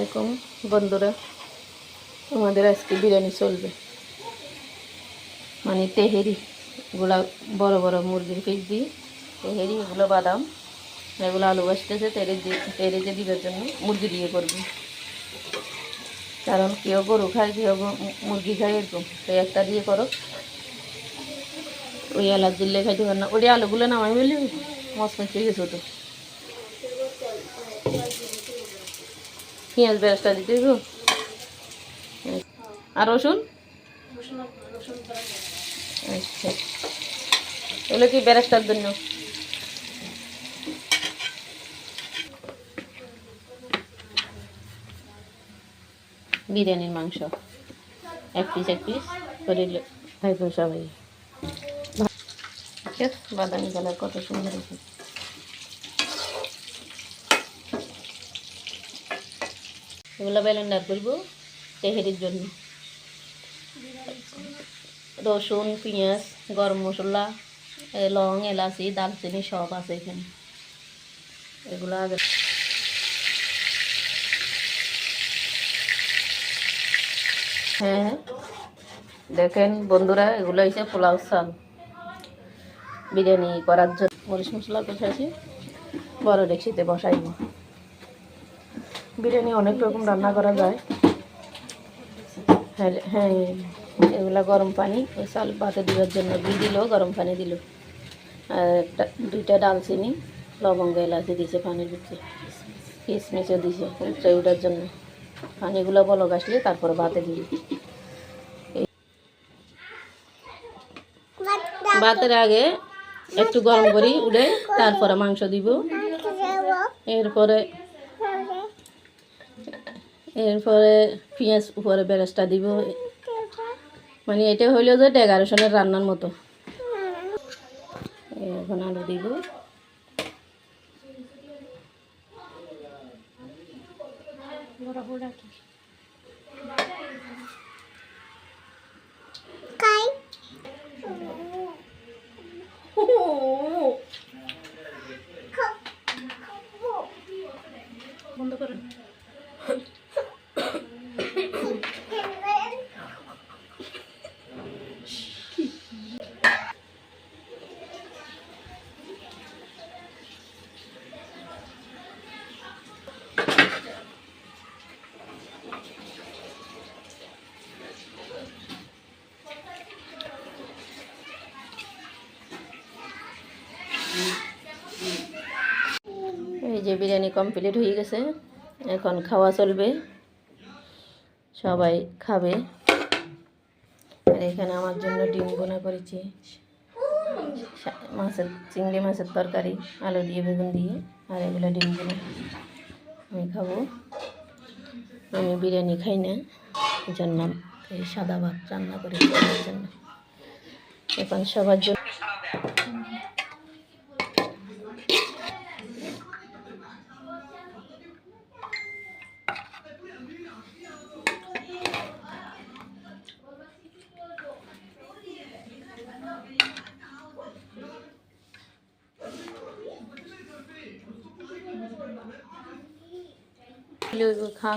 আলাইকুম বন্ধুরা, আমাদের আজকে বিরিয়ানি চলবে, মানে তেহেরি। এগুলা বড় বড় মুরগির পিস দিই, তেহেরি। এগুলো বাদাম, এগুলো আলু বাসতেছে তেরেজে দিবার জন্য মুরগি দিয়ে করবি। কারণ কেউ গরু খায়, কেউ মুরগি খায়, এরকম তো একটা দিয়ে করো। ওই এলাচ দিলে খাইতে পার না, ওই আলুগুলো নামাই মিলি মচমচ হয়ে গেছে। তো পেঁয়াজ বেরেস্তা দিতে হইব, আর রসুন। আচ্ছা, এগুলো কি বেরেস্তার জন্য? বিরিয়ানির মাংস এক পিস করে খাইব সবাই। বাদামি কালার কত সুন্দর হয়েছে। এগুলো ব্লেন্ডার করব তেহেরির জন্য। রসুন, পেঁয়াজ, গরম মশলা, লং, এলাচি, দালচিনি সব আছে এখানে। এগুলো আগে হ্যাঁ দেখেন বন্ধুরা, এগুলো হচ্ছে পোলাও চাল বিরিয়ানি করার জন্য। মরিচ মশলা কষাইছি, বড় ডেকচিতে বসাইব। বিরিয়ানি অনেক রকম রান্না করা যায়। হ্যাঁ হ্যাঁ, এগুলা গরম পানি, ওই চাল ভাতে দেওয়ার জন্য দিল, গরম পানি দিল। আর দুইটা ডালচিনি, লবঙ্গ, এলাচি দিছে পানির ভিতরে, কিশমিশও দিছে উঠে ওঠার জন্য। পানিগুলো বলক আসলে তারপরে ভাতে দিই। ভাতের আগে একটু গরম করি উঠে, তারপরে মাংস দিব। এরপরে পেঁয়াজ উপরে বেরেস্তা দিব। মানে এটা হইলেও যে ডেকারেশনের রান্নার মতো। এখন আলু দিব। বন্ধ করেন। এই যে বিরিয়ানি কমপ্লিট হয়ে গেছে, এখন খাওয়া চলবে, সবাই খাবে। আর এখানে আমার জন্য ডিম বোনা করেছি, চিংড়ি মাছের তরকারি, আলু দিয়ে, বেগুন দিয়ে। আর এগুলো ডিম বোনা আমি খাবো। আমি বিরিয়ানি খাই না, এই জন্য এই সাদা ভাত রান্না করেছি আমার জন্য। এখন সবার জন্য খা।